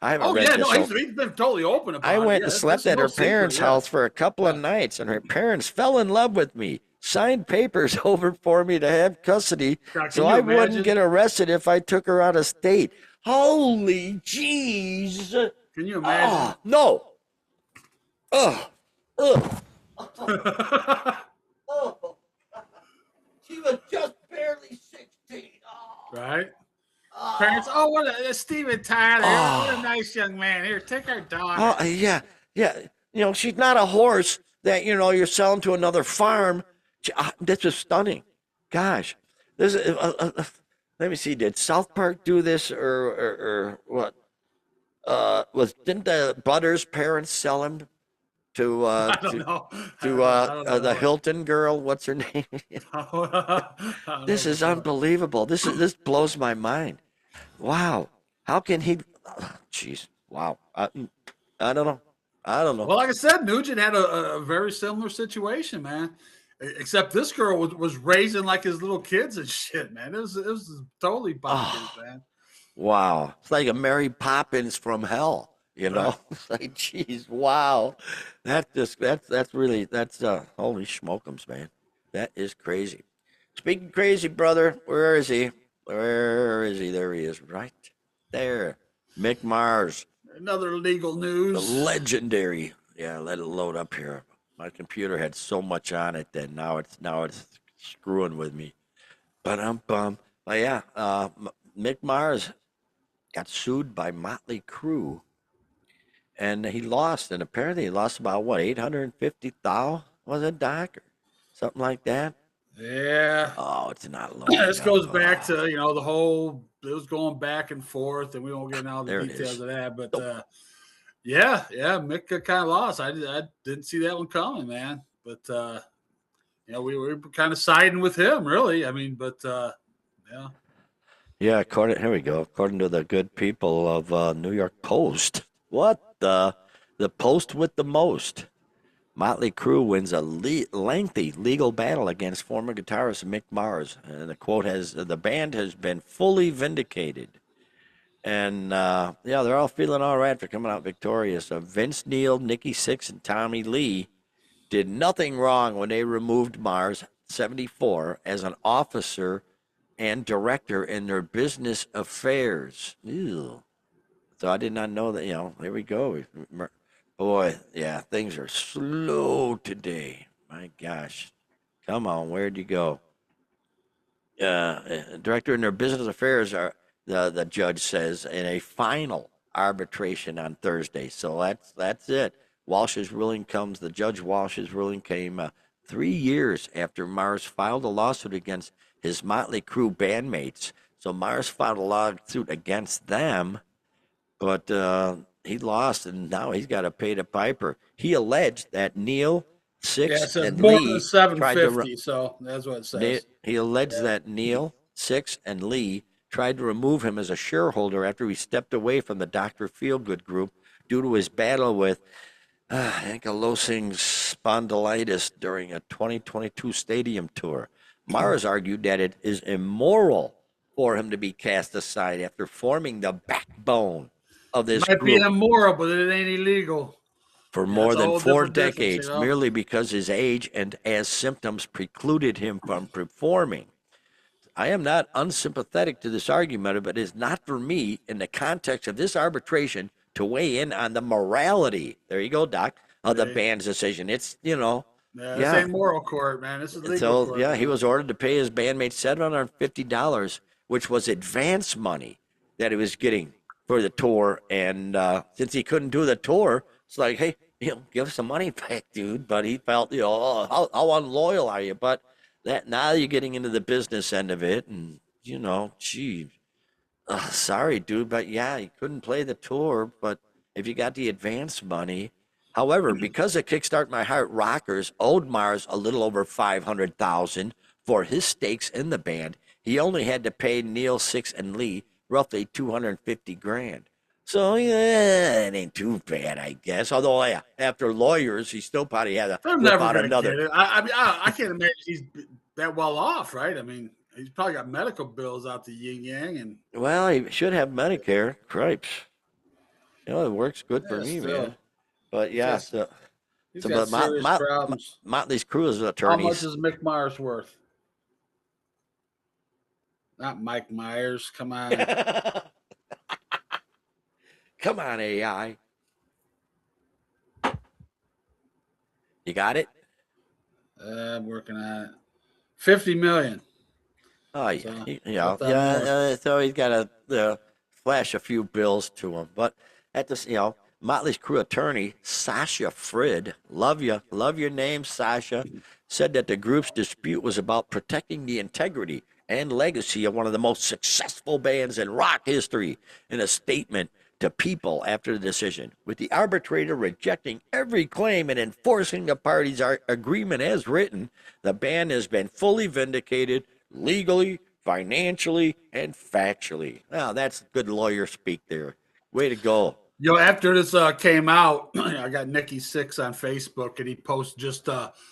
I haven't read this. He's been totally open about it. I went and slept at her parents' house for a couple of nights, and her parents fell in love with me, signed papers over for me to have custody so I wouldn't get arrested if I took her out of state. Holy jeez. Can you imagine? No. She was just barely 16. Right? Parents, what Steven Tyler, what a nice young man. Here, take our daughter. Yeah. She's not a horse that, you're selling to another farm. This is stunning. Gosh. This is let me see. Did South Park do this or what? Didn't the Butters' parents sell him to I don't know. I don't the know. Hilton girl? What's her name? I don't know This for is sure. unbelievable. This blows my mind. Wow. How can he? Jeez. Wow. I don't know. I don't know. Well, like I said, Nugent had a very similar situation, man. Except this girl was raising like his little kids and shit, man. It was totally bonkers, Oh, man. wow. It's like a Mary Poppins from hell. You Right. know, it's like, jeez, wow. That's really holy smokums, man. That is crazy. Speaking crazy, brother, where is he? Where is he? There he is, right there. Mick Mars, Another legal the news. legendary. Yeah, let it load up here. My computer had so much on it that now it's screwing with me. But But yeah, Mick Mars got sued by Motley Crue, and he lost. And apparently, he lost about what 850,000 was it, Doc, or something like that. Yeah. Oh, it's not loading This up. goes back to, the whole, it was going back and forth, and we won't get into all the There it details is. of that. But Nope. yeah, Mick kind of lost. I didn't see that one coming, man. But, we were kind of siding with him, really. I mean, but, yeah. Yeah, here we go. According to the good people of New York Post, what the Post with the most. Motley Crue wins a lengthy legal battle against former guitarist Mick Mars, and the quote has the band has been fully vindicated. And yeah, they're all feeling all right for coming out victorious. Vince Neil, Nikki Sixx, and Tommy Lee did nothing wrong when they removed Mars, 74, as an officer and director in their business affairs. Ew. So I did not know that, there we go. Boy, yeah, things are slow today. My gosh. Come on, where'd you go? Director in their business affairs are the judge says in a final arbitration on Thursday. So that's it. The judge Walsh's ruling came 3 years after Mars filed a lawsuit against his Motley Crue bandmates. So Mars filed a lawsuit against them, but he lost, and now he's got to pay the piper. He alleged that Neil, Yeah, Six, it says and more than Lee tried to 750, so that's what it says. he alleged Yeah. that Neil, Six, and Lee tried to remove him as a shareholder after he stepped away from the Dr. Feelgood group due to his battle with ankylosing spondylitis during a 2022 stadium tour. Mars argued that it is immoral for him to be cast aside after forming the backbone of this Might be group immoral, but it ain't illegal. for Yeah, more it's a than whole four different difference, decades merely because his age and as symptoms precluded him from performing. I am not unsympathetic to this argument, but it is not for me in the context of this arbitration to weigh in on the morality. There you go, Doc, of the See? band's decision. Yeah, this Yeah. ain't moral court, man. This is legal So, court yeah, he now. was ordered to pay his bandmates $750, which was advance money that he was getting for the tour. And since he couldn't do the tour, it's like, hey, give us some money back, dude. But he felt, oh, how unloyal are you? But that now you're getting into the business end of it, and gee, sorry, dude, but yeah, he couldn't play the tour. But if you got the advance money, however, because the Kickstart My Heart rockers owed Mars a little over 500,000 for his stakes in the band, he only had to pay Neil, Six, and Lee roughly 250 grand. So yeah, it ain't too bad, I guess. Although, yeah, after lawyers, he still probably had to They're whip never out gonna another. get it. I mean, I can't imagine he's that well off, right? I mean, he's probably got medical bills out the yin yang, and Well, he should have Medicare. Cripes. It works good for yeah, me, still, man. But he's yeah, got so he's So, got but serious problems. Motley's Crue's How much attorneys. is Mick Myers worth? Not Mike Myers. Come on. Come on, AI. You got it? I'm working on it. 50 million. Oh, yeah. So Yeah. left on more. So he's got to flash a few bills to him. But at this, Motley's Crue attorney, Sasha Frid, love you. Love your name, Sasha. said that the group's dispute was about protecting the integrity and legacy of one of the most successful bands in rock history. In a statement to People after the decision, with the arbitrator rejecting every claim and enforcing the parties' agreement as written, the band has been fully vindicated legally, financially, and factually. Now, that's good lawyer speak there. Way to go. After this came out, I got Nikki Six on Facebook, and he posts just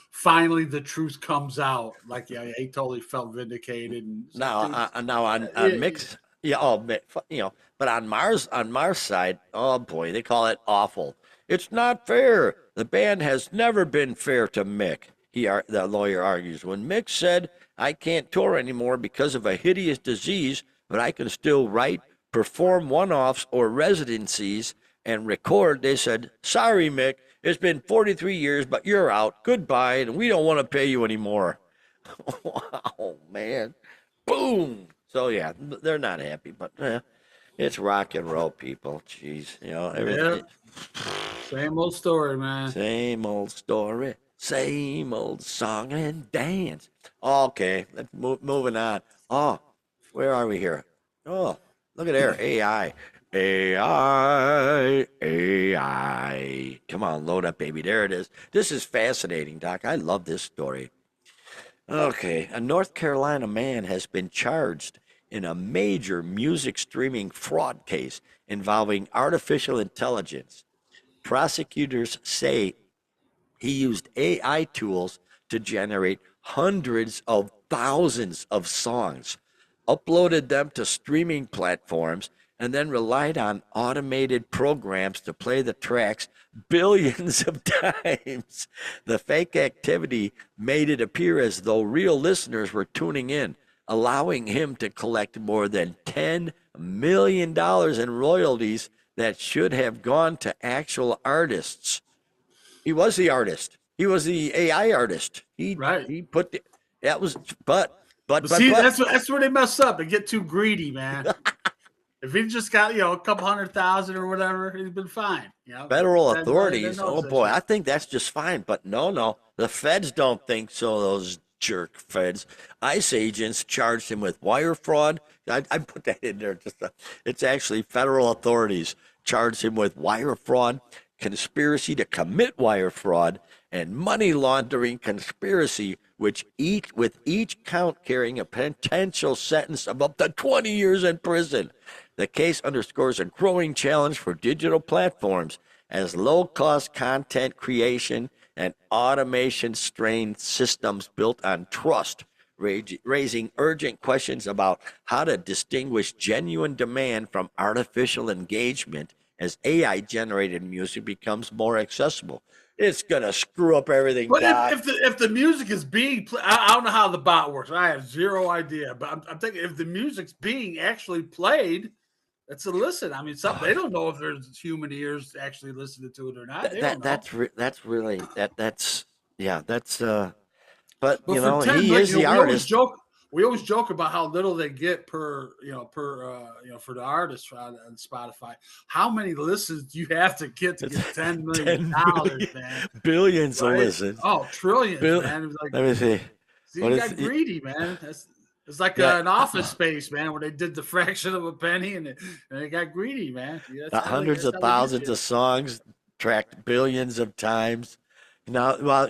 finally the truth comes out. Like, yeah, he totally felt vindicated. And it's like, Now, dude, now on yeah, mix, yeah, but on Mars side, oh boy, they call it awful. It's not fair. The band has never been fair to Mick. The lawyer argues. When Mick said, "I can't tour anymore because of a hideous disease, but I can still write, perform one-offs or residencies, and record," they said, "Sorry, Mick, it's been 43 years, but you're out. Goodbye, and we don't want to pay you anymore." Wow, man. Boom. So yeah, they're not happy, but it's rock and roll, people. Jeez, yeah, everything. same old story, man. Same old story, same old song and dance. Okay, let's moving on. Oh, where are we here? Oh, look at there, AI. AI, AI. Come on, load up, baby. There it is. This is fascinating, Doc. I love this story. Okay, a North Carolina man has been charged in a major music streaming fraud case involving artificial intelligence. Prosecutors say he used AI tools to generate hundreds of thousands of songs, uploaded them to streaming platforms, and then relied on automated programs to play the tracks billions of times. The fake activity made it appear as though real listeners were tuning in, allowing him to collect more than $10 million in royalties that should have gone to actual artists. He was the artist. He was the AI artist. Right. He put the, that was But see, that's where they mess up. They get too greedy, man. If he just got a couple 100,000 or whatever, he's been fine. Federal They authorities. notice Oh that boy, shit. I think that's just fine. But no, the feds don't think so. Those jerk feds. ICE agents charged him with wire fraud. I put that in there. It's actually federal authorities charged him with wire fraud, conspiracy to commit wire fraud, and money laundering conspiracy, with each count carrying a potential sentence of up to 20 years in prison. The case underscores a growing challenge for digital platforms as low-cost content creation and automation strain systems built on trust, raising urgent questions about how to distinguish genuine demand from artificial engagement as AI-generated music becomes more accessible. It's gonna screw up everything, But Doc. if the music is being played, I don't know how the bot works. I have zero idea. But I'm thinking if the music's being actually played, it's a listen. I mean, they don't know if there's human ears actually listening to it or not. They don't know. That's really that's yeah, that's but But for 10 he million, is the artist. We always joke about how little they get per for the artist on Spotify. How many listens do you have to get $10 million, 10 million, man? billions of Right? listens. Oh, trillions, man. It was like, Let me see. see, What you is got greedy, man. It's like yeah, an Office Space, man, where they did the fraction of a penny and they got greedy, man. hundreds That's of how they get thousands you. of songs tracked billions of times. Now, well,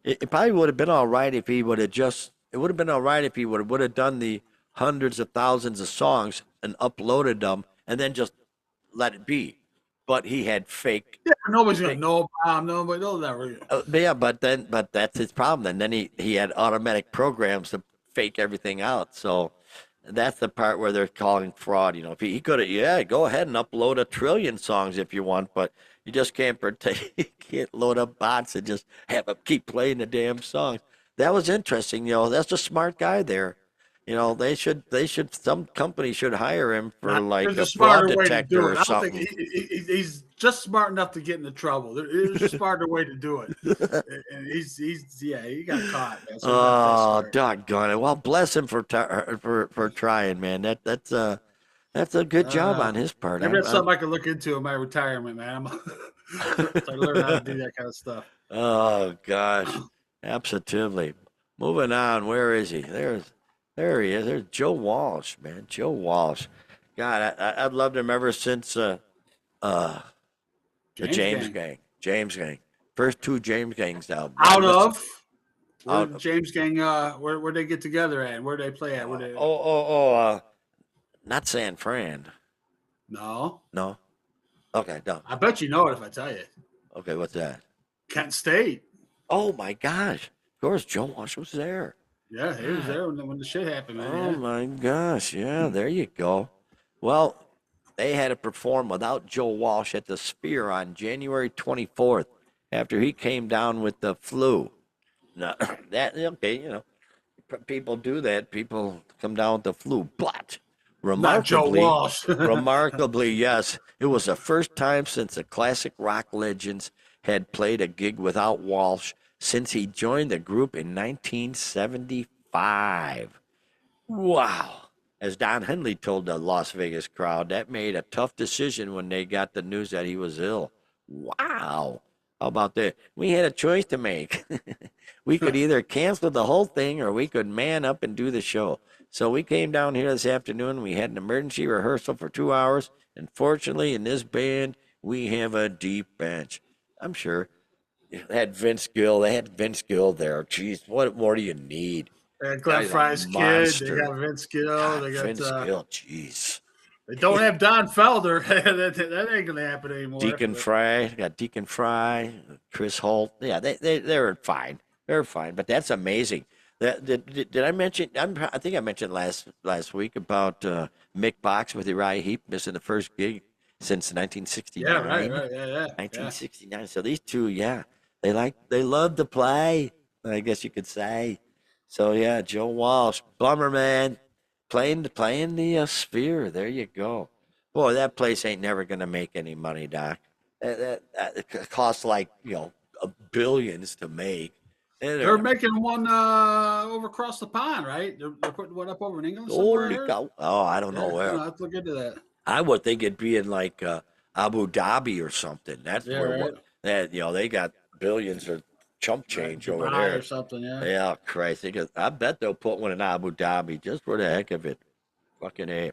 it probably would have been all right if he would have just. It would have been all right if he would have done the hundreds of thousands of songs and uploaded them and then just let it be. But he had fake. Yeah, nobody's gonna know about him. Nobody knows that. Yeah, but that's his problem. And then he had automatic programs to fake everything out. So that's the part where they're calling fraud. If he could have, yeah, go ahead and upload 1 trillion songs if you want, but you just can't you can't load up bots and just have them keep playing the damn songs. That was interesting. That's a smart guy there. Some company should hire him for like There's a a fraud smarter way to do detector it. or I don't think something. he's just smart enough to get into trouble. There's a smarter way to do it. And he got caught. Man, so Oh, doggone it! Well, bless him for trying, man. That's a good job on his part. Maybe that's something I could look into in my retirement, man. So I learn how to do that kind of stuff. Oh gosh. Absolutely. Moving on. Where is he? There he is. There's Joe Walsh, man. Joe Walsh. God, I've loved him ever since uh, the James James Gang. Gang. James Gang. First two James Gangs album. I Out listen. of where Out. the James Gang, where they get together at? Where they play at? Where Oh, they? oh, oh. Not San Fran. No, No. Okay. No. I bet you know it if I tell you. Okay. What's that? Kent State. Oh my gosh. Of course, Joe Walsh was there. Yeah, he was God. there when the shit happened, man. Oh Yeah. my gosh. Yeah. There you go. Well, they had to perform without Joe Walsh at the Sphere on January 24th after he came down with the flu. Now, that okay, people do that. People come down with the flu, but Not Joe remarkably, Walsh. remarkably, yes, it was the first time since the classic rock legends had played a gig without Walsh since he joined the group in 1975. Wow. As Don Henley told the Las Vegas crowd, that made a tough decision when they got the news that he was ill. Wow. How about that? We had a choice to make. We could either cancel the whole thing or we could man up and do the show. So we came down here this afternoon. We had an emergency rehearsal for 2 hours. And fortunately, in this band, we have a deep bench. I'm sure they had Vince Gill. They had Vince Gill there. Jeez, what more do you need? They got Glenn Guy's a Fry's kid. They monster. got Vince Gill. God, They got. Vince Gill, jeez. They don't have Don Felder. that ain't gonna happen anymore. Deacon Fry, got Deacon Fry, Chris Holt. Yeah, they're fine. They're fine. But that's amazing. Did I mention? I think I mentioned last week about Mick Box with Uriah Heep missing the first gig since 1969. Yeah, right, yeah. 1969. So these two, yeah, they love to play. I guess you could say. So yeah, Joe Walsh, bummer man, playing the Sphere. There you go. Boy, that place ain't never gonna make any money, Doc. It costs like billions to make. They're making one over across the pond, right? They're putting one up over in England somewhere. Holy cow! Oh, I don't know where. I have to look into that. I would think it'd be in like Abu Dhabi or something. That's where right. they got billions of chump change over Dubai there. or something. Yeah. Yeah, Christ! I bet they'll put one in Abu Dhabi just for the heck of it. Fucking A.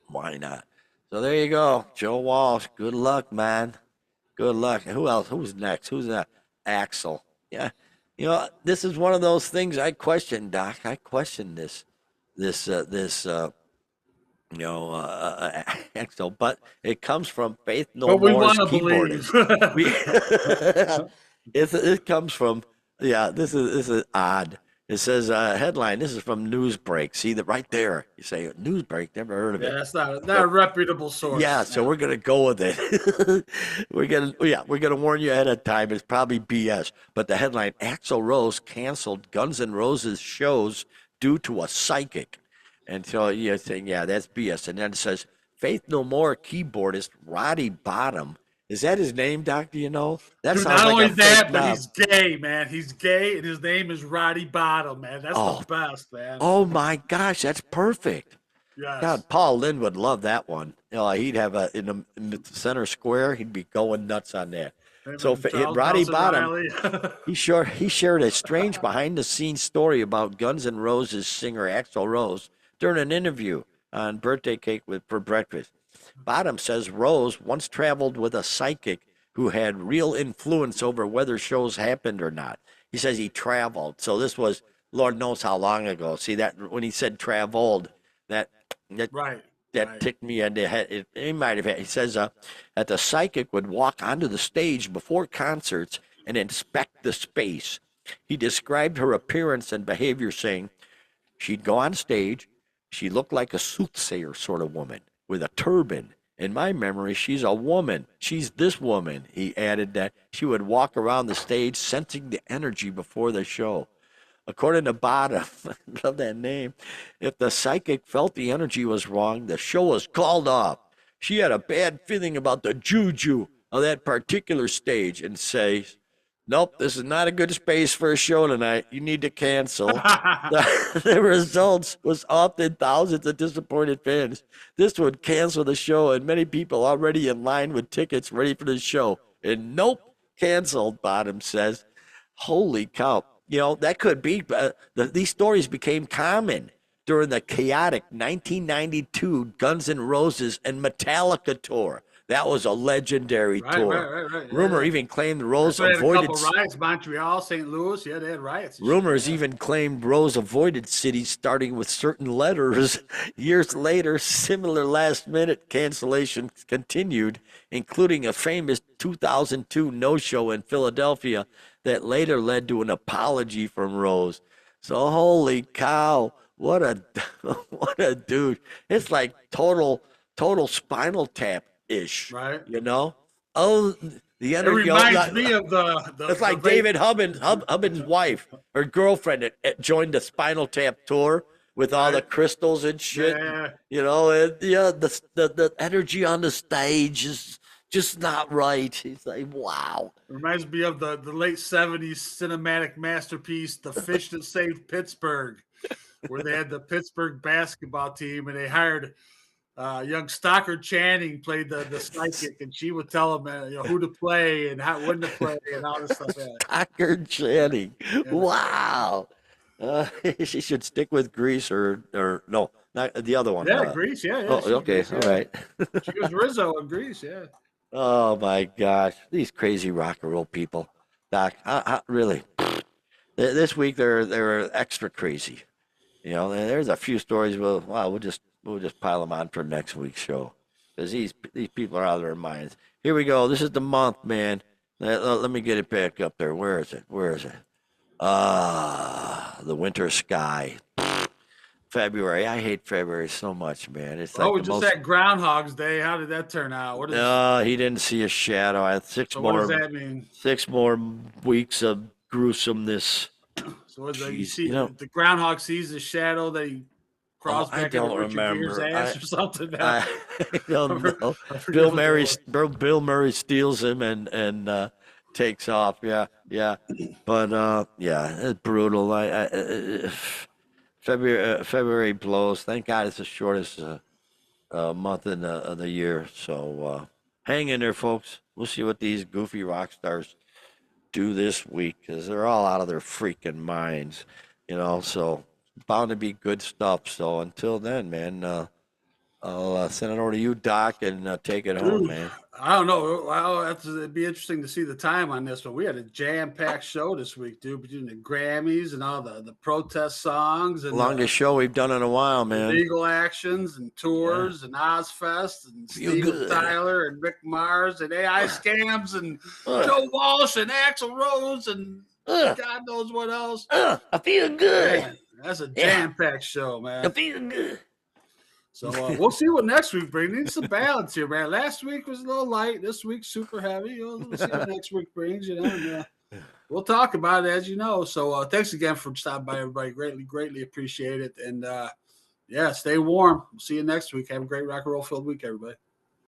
Why not? So there you go, Joe Walsh. Good luck, man. Good luck. Who else? Who's next? Who's that? Axel. Yeah. This is one of those things I question, Doc. I question this Axel, but it comes from Faith No But we More's want to keyboardist. believe. It comes from, yeah, this is odd. It says headline. This is from Newsbreak. See that right there? You say Newsbreak. Never heard of it. Yeah, that's not a reputable source. Yeah, so we're gonna go with it. we're gonna warn you ahead of time. It's probably BS. But the headline: Axl Rose canceled Guns N' Roses shows due to a psychic. And so you're saying, yeah, that's BS. And then it says Faith No More keyboardist Roddy Bottom. Is that his name, Doc? Do you know? That Dude, sounds not like only a fake that, but knob. he's gay, man. He's gay, and his name is Roddy Bottom, man. That's the best, man. Oh my gosh, that's perfect. Yes. God, Paul Lynn would love that one. He'd have in the center square. He'd be going nuts on that. So Roddy Bottom, he shared a strange behind-the-scenes story about Guns N' Roses singer Axl Rose during an interview on Birthday Cake for Breakfast. Bottom says Rose once traveled with a psychic who had real influence over whether shows happened or not. He says he traveled. So this was Lord knows how long ago. See that when he said traveled, that ticked me in the head. He might have had. He says that the psychic would walk onto the stage before concerts and inspect the space. He described her appearance and behavior, saying she'd go on stage. She looked like a soothsayer sort of woman with a turban. In my memory, she's a woman. She's this woman. He added that she would walk around the stage sensing the energy before the show. According to Bottom, I love that name, if the psychic felt the energy was wrong, the show was called off. She had a bad feeling about the juju of that particular stage and says, nope, this is not a good space for a show tonight. You need to cancel. The results was often thousands of disappointed fans. This would cancel the show, and many people already in line with tickets ready for the show. And nope, canceled, Bottom says. Holy cow. that could be. These stories became common during the chaotic 1992 Guns N' Roses and Metallica tour. That was a legendary Right, right, tour. right, right. Yeah, Rumor yeah. even claimed That's Rose why they had a avoided. couple riots, Montreal, St. Louis. Yeah, they had riots and shit. Rumors Yeah. even claimed Rose avoided cities starting with certain letters. Years later, similar last minute cancellations continued, including a famous 2002 no show in Philadelphia that later led to an apology from Rose. So, holy cow, what a what a dude. It's like total Spinal Tap ish, Right. you know? Oh, the It energy. reminds me of It's the like late. David Hubbin's wife, her girlfriend, joined the Spinal Tap tour with all the Right. crystals and shit. Yeah. And yeah, the energy on the stage is just not right. He's like, wow. Reminds me of the late 70s cinematic masterpiece, The Fish That Saved Pittsburgh, where they had the Pittsburgh basketball team and they hired young Stockard Channing played the psychic, and she would tell him who to play and when to play and all this stuff. Yeah. Stockard Channing. Yeah. Wow. She should stick with Grease or no, not the other one. Yeah, Grease. Yeah, yeah. Oh, she's okay, Grease, all yeah. right. She was Rizzo in Grease. Yeah. Oh my gosh, these crazy rock and roll people, Doc. Really, this week they're extra crazy. There's a few stories. We'll just pile them on for next week's show because these people are out of their minds. Here we go. This is the month, man. Let me get it back up there. Where is it? Where is it? The winter sky. February. I hate February so much, man. It's like We the just most. had Groundhog's Day. How did that turn out? What is? No, he didn't see a shadow. I had So what does that mean? 6 more weeks of gruesomeness. So you Jeez, see the groundhog sees the shadow that he crawls I back into don't Richard Gere's remember. ass or something. I don't know. I forget Bill what Murray, it was. Bill Murray steals him and takes off. Yeah. But yeah, it's brutal. February blows. Thank God it's the shortest month of the year. So hang in there, folks. We'll see what these goofy rock stars do this week because they're all out of their freaking minds. So bound to be good stuff. So until then, man, I'll send it over to you, Doc, and take it home, Dude, man. I don't know. It'd be interesting to see the time on this one. We had a jam-packed show this week, dude, between the Grammys and all the protest songs and Longest show we've done in a while, the man. legal actions and tours and Ozfest and Feel Steven good. Tyler and Rick Mars and AI scams and Joe Walsh and Axl Rose and God knows what else. I feel good. Man, that's a jam-packed show, man. I feel good. So we'll see what next week brings. Need some balance here, man. Last week was a little light. This week's super heavy. We'll see what next week brings. And, we'll talk about it, as you know. So thanks again for stopping by, everybody. Greatly appreciate it. And stay warm. We'll see you next week. Have a great rock and roll filled week, everybody.